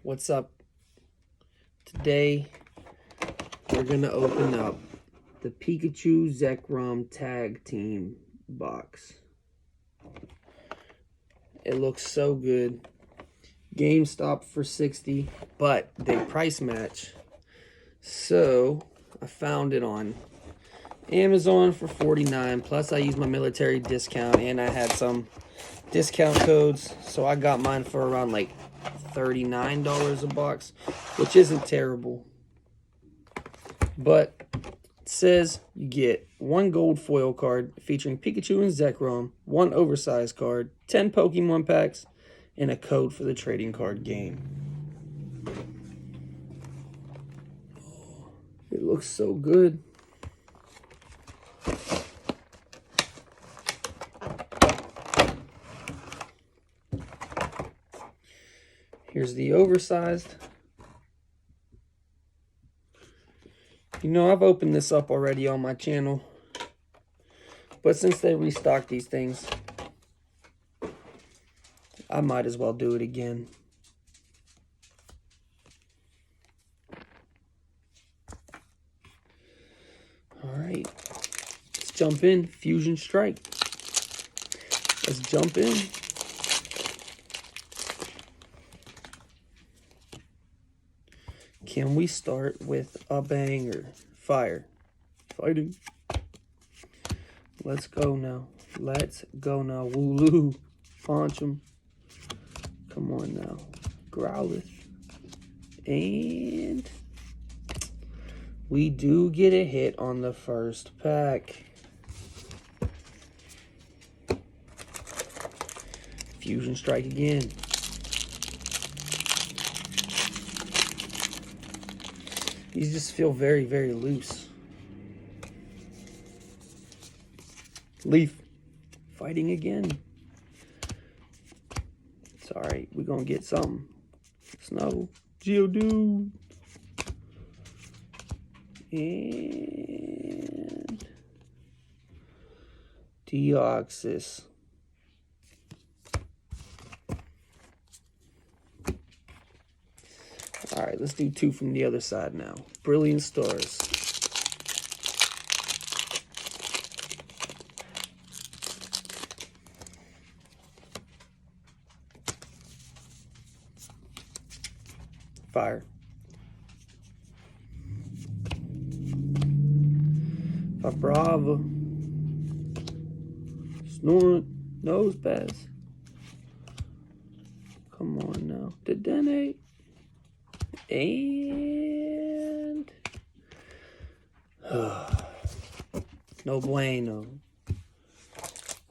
What's up? Today we're gonna open up the Pikachu Zekrom Tag Team box. It looks so good. GameStop for $60, but they price match. So I found it on Amazon for $49. Plus I used my military discount and I had some discount codes, so I got mine for around like $39 a box, which isn't terrible. But it says you get 1 gold foil card featuring Pikachu and Zekrom, 1 oversized card, 10 Pokemon packs, and a code for the trading card game. It looks so good. Here's the oversized. You know, I've opened this up already on my channel, but since they restocked these things, I might as well do it again. Alright, let's jump in. Fusion Strike. Let's jump in. Can we start with a banger? Fire. Fighting. Let's go now. Let's go now. Wooloo. Punch him. Come on now. Growlithe. And we do get a hit on the first pack. Fusion Strike again. These just feel very, very loose. Leaf. Fighting again. It's alright. We're going to get something. Snow. Geodude. And Deoxys. Alright, let's do 2 from the other side now. Brilliant Stars. Fire. Vibrava. Snorunt. Nose Pass. Come on now. Dedenne. And no bueno.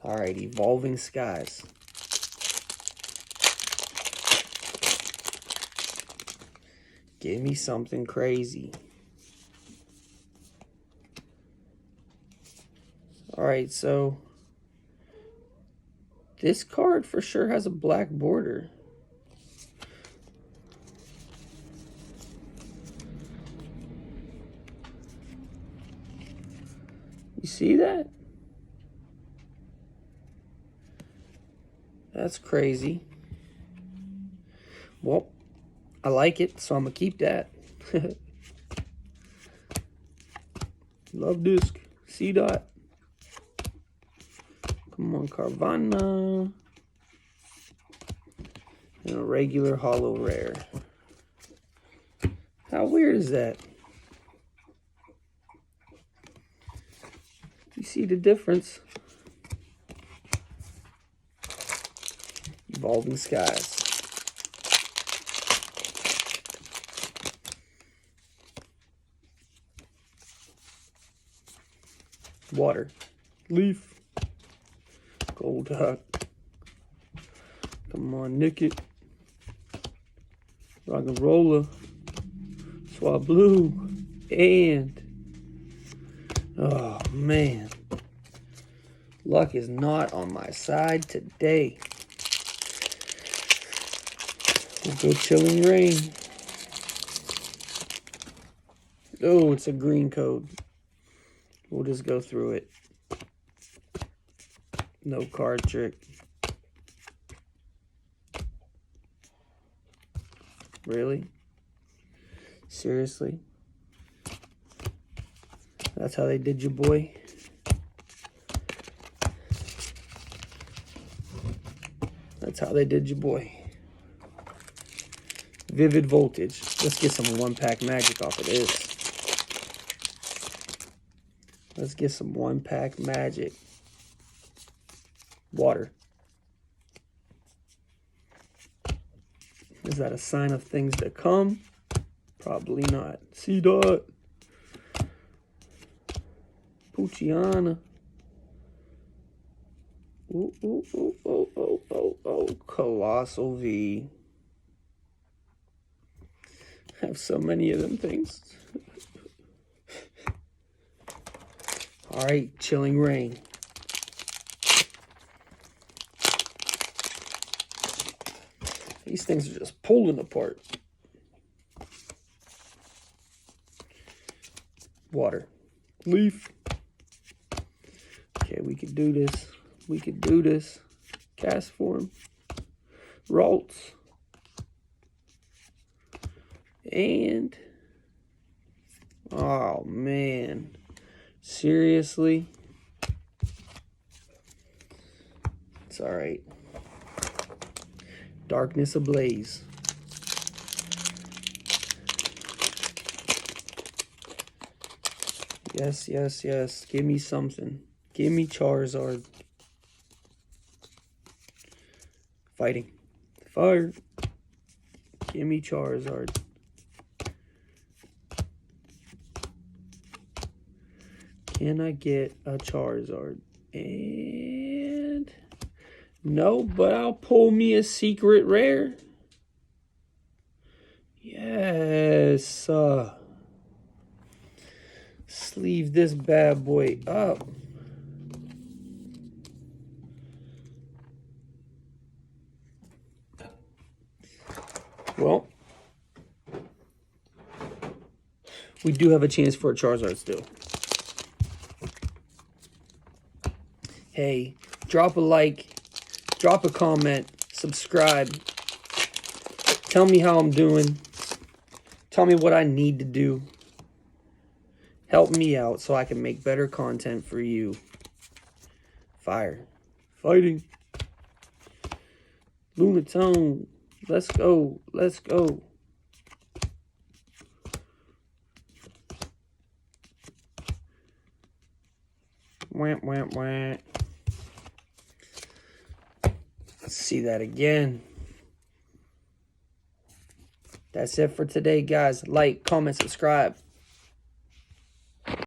Alright, Evolving Skies. Give me something crazy. Alright, so this card for sure has a black border. You see that? That's crazy. Well, I like it, so I'm going to keep that. Love Disc. C-Dot. Come on, Carvanha. And a regular holo rare. How weird is that? You see the difference? Evolving Skies. Water. Leaf. Gold Duck. Come on, Nick it. Roggenrola. Swablu. And oh man, luck is not on my side today. We'll go Chilling Rain. Oh, it's a green code. We'll just go through it. No card trick. Really? Seriously? That's how they did you, boy? That's how they did you, boy. Vivid Voltage. Let's get some one-pack magic off of this. Let's get some one-pack magic. Water. Is that a sign of things to come? Probably not. C-Dot. Puchiana. Oh. Colossal V. I have so many of them things. Alright, Chilling Rain. These things are just pulling apart. Water. Leaf. Okay, we could do this. We could do this. Cast form. Ralts. And... oh, man. Seriously? It's alright. Darkness Ablaze. Yes. Give me something. Give me Charizard. Fighting. Fire. Give me Charizard. Can I get a Charizard? And... no, but I'll pull me a secret rare. Yes. Sleeve this bad boy up. Well, we do have a chance for a Charizard still. Hey, drop a like, drop a comment, subscribe. Tell me how I'm doing. Tell me what I need to do. Help me out so I can make better content for you. Fire. Fighting. Lunatone. Let's go. Let's go. Wamp. Let's see that again. That's it for today, guys. Like, comment, subscribe.